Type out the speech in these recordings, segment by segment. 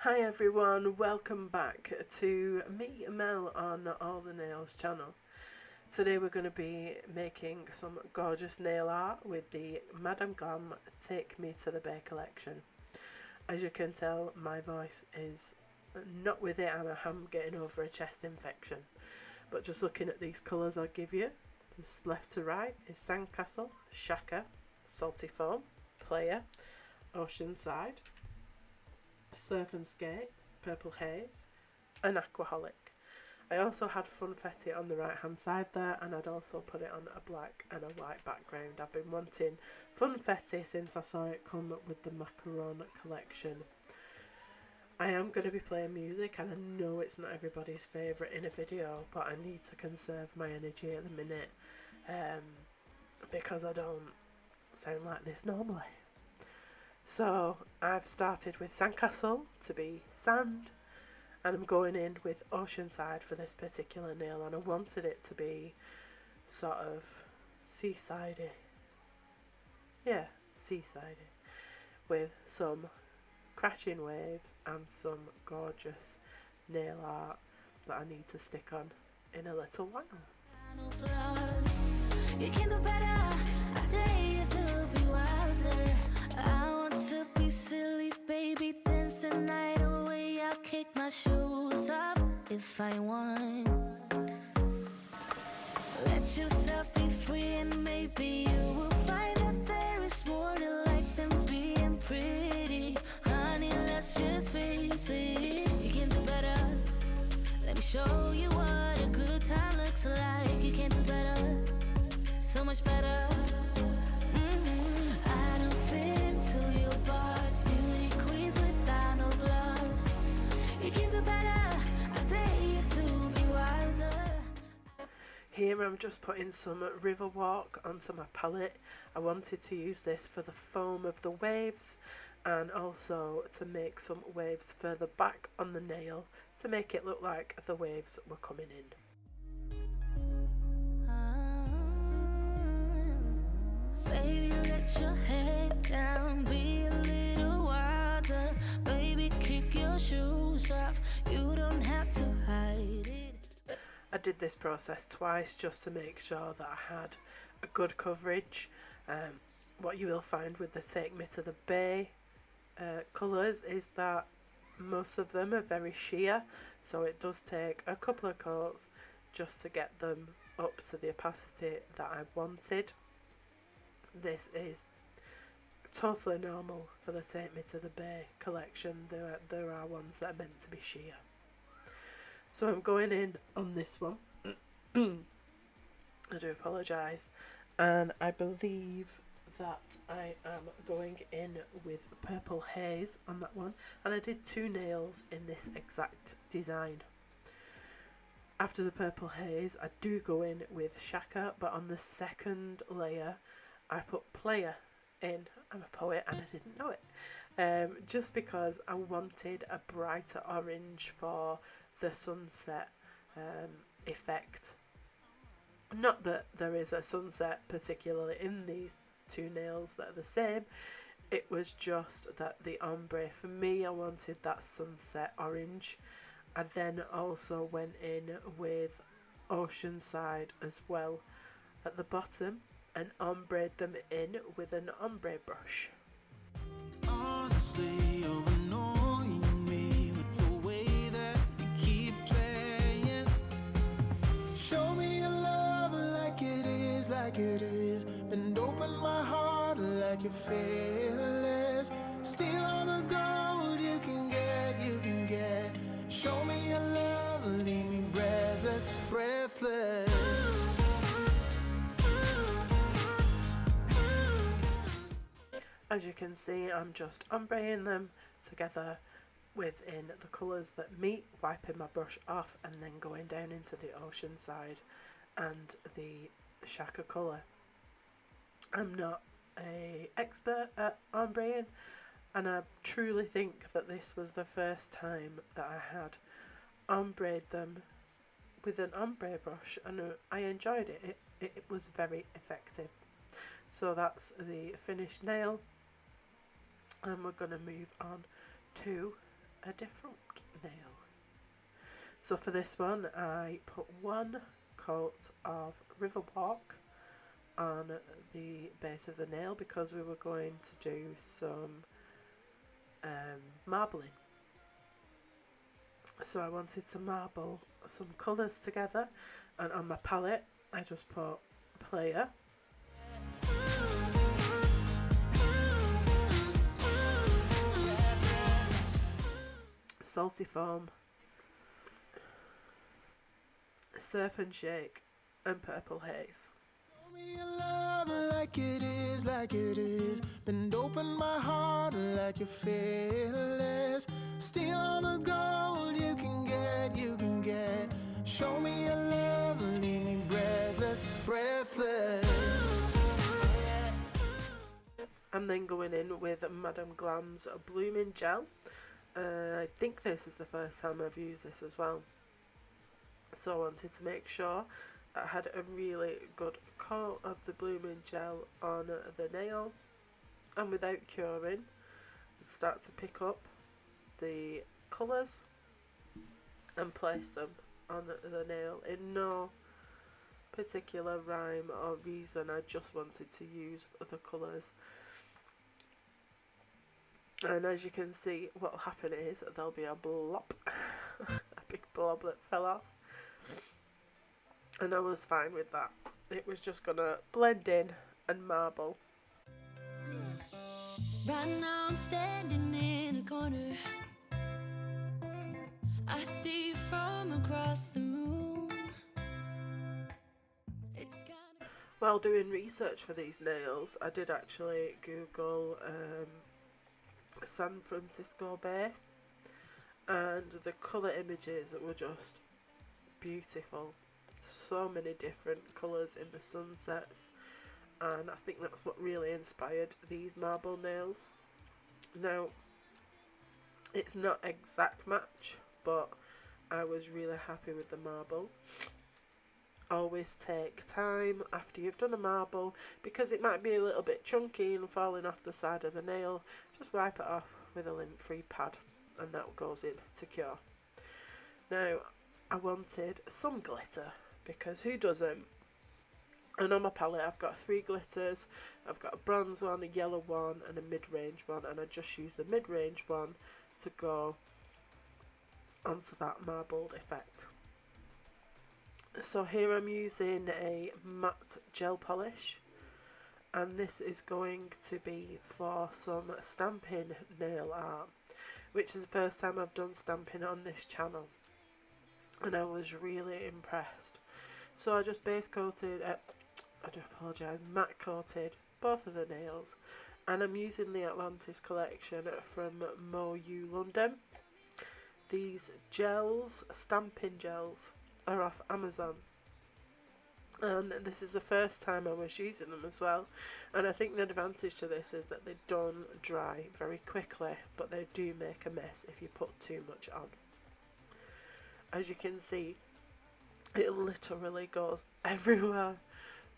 Hi everyone, welcome back to me, Mel, on All the Nails channel. Today we're going to be making some gorgeous nail art with the Madame Glam Take Me to the Bay collection. As you can tell, my voice is not with it, I'm getting over a chest infection. But just looking at these colours I'll give you, this left to right is Sandcastle, Shaka, Salty Foam, Player, Oceanside, Surf and Skate, Purple Haze, and Aquaholic. I also had Funfetti on the right hand side there, and I'd also put it on a black and a white background. I've been wanting Funfetti since I saw it come up with the Macaron collection. I am going to be playing music, and I know it's not everybody's favourite in a video, but I need to conserve my energy at the minute because I don't sound like this normally. So I've started with Sandcastle to be sand, and I'm going in with Oceanside for this particular nail, and I wanted it to be sort of seasidey. Yeah, seasidey, with some crashing waves and some gorgeous nail art that I need to stick on in a little while. You can do better. I dare you to be wilder. I want to be silly, baby, dance the night away. I'll kick my shoes off if I want. Let yourself be free, and maybe you will find that there is more to life than being pretty. Honey, let's just face it. You can do better. Let me show you what a good time looks like. You can do better, so much better. Here I'm just putting some Riverwalk onto my palette. I wanted to use this for the foam of the waves, and also to make some waves further back on the nail to make it look like the waves were coming in. Baby, let your head down, be a little wilder. Baby, kick your shoes off, you don't have to hide it. I did this process twice just to make sure that I had a good coverage. What you will find with the Take Me to the Bay colours is that most of them are very sheer, so it does take a couple of coats just to get them up to the opacity that I wanted. This is totally normal for the Take Me to the Bay collection. There are ones that are meant to be sheer. So I'm going in on this one. I do apologise. And I believe that I am going in with Purple Haze on that one. And I did two nails in this exact design. After the Purple Haze, I do go in with Shaka, but on the second layer, I put Player in. I'm a poet and I didn't know it. Just because I wanted a brighter orange for the sunset effect. Not that there is a sunset particularly in these two nails that are the same, it was just that the ombre, for me, I wanted that sunset orange. I then also went in with Oceanside as well at the bottom and ombre'd them in with an ombre brush. Honestly, you're annoying me with the way that you keep playing. Show me your love like it is, and open my heart like you're fearless. Steal all the gold you can get. Show me your love, leave me breathless. As you can see, I'm just ombreing them together within the colours that meet, wiping my brush off and then going down into the Oceanside and the Shaka colour. I'm not an expert at ombreing, and I truly think that this was the first time that I had ombreed them with an ombre brush, and I enjoyed it. It was very effective. So that's the finished nail, and we're going to move on to a different nail. So for this one I put 1 coat of Riverwalk on the base of the nail because we were going to do some marbling. So I wanted to marble some colours together, and on my palette I just put Player, Salty Foam, Surf and Shake, and Purple Haze. Like it is, like it is. Bend open my heart like you're fearless. Steal all the gold you can get, you can get. Show me your love, leave me breathless, breathless. I'm then going in with Madam Glam's Blooming Gel. I think this is the first time I've used this as well. So I wanted to make sure I had a really good coat of the Blooming Gel on the nail, and without curing start to pick up the colours and place them on the nail in no particular rhyme or reason. I just wanted to use the colours, and as you can see what will happen is there'll be a blob a big blob that fell off, and I was fine with that. It was just gonna blend in and marble. Right now I'm standing in a corner. I see you from across the room. While doing research for these nails, I did actually Google San Francisco Bay, and the colour images were just beautiful. So many different colours in the sunsets, and I think that's what really inspired these marble nails. Now, it's not exact match, but I was really happy with the marble. Always take time after you've done a marble, because it might be a little bit chunky and falling off the side of the nail. Just wipe it off with a lint-free pad, and that goes in to cure. Now, I wanted some glitter, because who doesn't? And on my palette I've got 3 glitters. I've got a bronze one, a yellow one, and a mid-range one, and I just used the mid-range one to go onto that marbled effect. So here I'm using a matte gel polish, and this is going to be for some stamping nail art, which is the first time I've done stamping on this channel, and I was really impressed. So I just base coated, matte coated both of the nails, and I'm using the Atlantis collection from MoU London. These gels, stamping gels, are off Amazon, and this is the first time I was using them as well, and I think the advantage to this is that they don't dry very quickly, but they do make a mess if you put too much on. As you can see, it literally goes everywhere,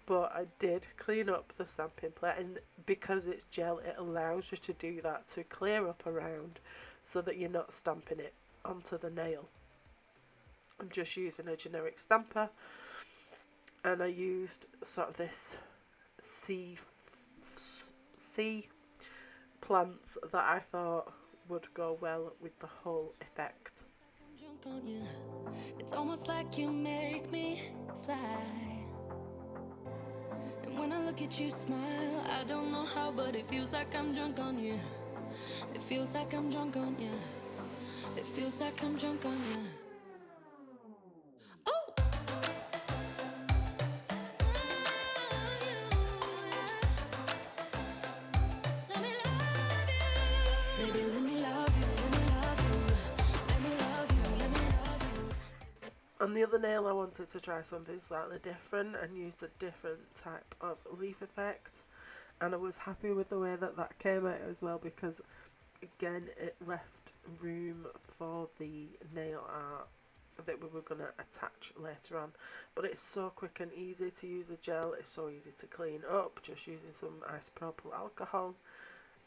but I did clean up the stamping plate, and because it's gel it allows you to do that, to clear up around so that you're not stamping it onto the nail. I'm just using a generic stamper, and I used sort of this sea plants that I thought would go well with the whole effect. It's almost like you make me fly, and when I look at you smile, I don't know how, but it feels like I'm drunk on you. It feels like I'm drunk on you. It feels like I'm drunk on you. On the other nail I wanted to try something slightly different and used a different type of leaf effect, and I was happy with the way that that came out as well, because again it left room for the nail art that we were going to attach later on. But it's so quick and easy to use the gel, it's so easy to clean up just using some isopropyl alcohol,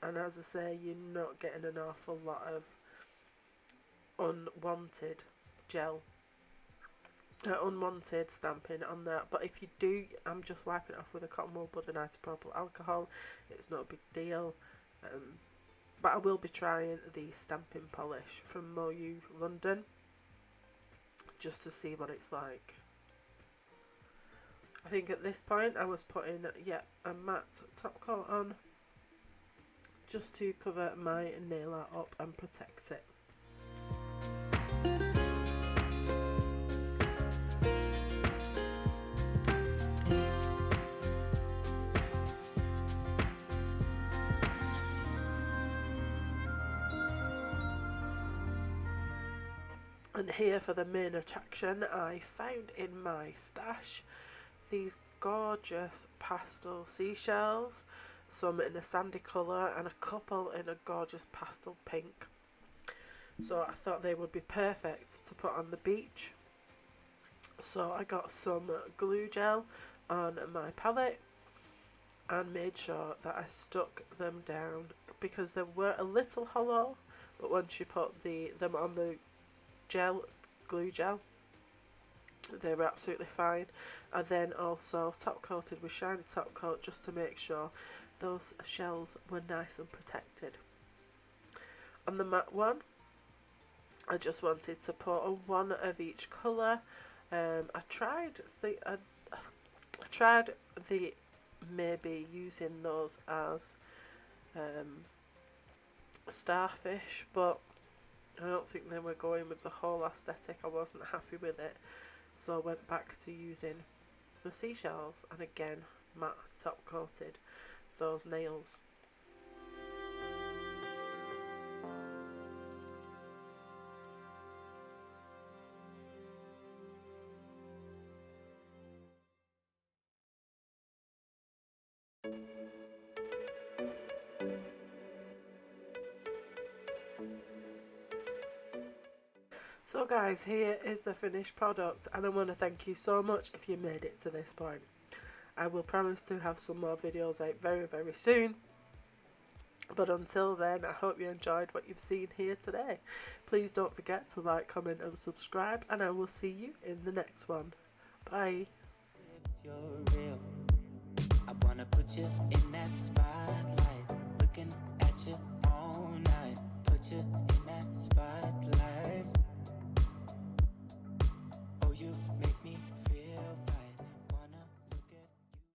and as I say, you're not getting an awful lot of unwanted gel, unwanted stamping on there. But if you do, I'm just wiping it off with a cotton wool bud and isopropyl alcohol. It's no big deal. But I will be trying the stamping polish from Moyu London just to see what it's like. I think at this point I was putting a matte top coat on just to cover my nail art up and protect it. And here for the main attraction, I found in my stash these gorgeous pastel seashells, some in a sandy colour and a couple in a gorgeous pastel pink. So I thought they would be perfect to put on the beach. So I got some glue gel on my palette and made sure that I stuck them down because they were a little hollow, but once you put them on the glue gel, they were absolutely fine. And then also top coated with shiny top coat just to make sure those shells were nice and protected. On the matte one, I just wanted to put one of each colour. I tried the maybe using those as starfish, but I don't think they were going with the whole aesthetic. I wasn't happy with it, so I went back to using the seashells and again matte top coated those nails. So guys, here is the finished product, and I want to thank you so much if you made it to this point. I will promise to have some more videos out very, very soon. But until then, I hope you enjoyed what you've seen here today. Please don't forget to like, comment and subscribe, and I will see you in the next one. Bye. If you're real, I wanna put you in that spotlight, looking at you all night, put you in that spotlight.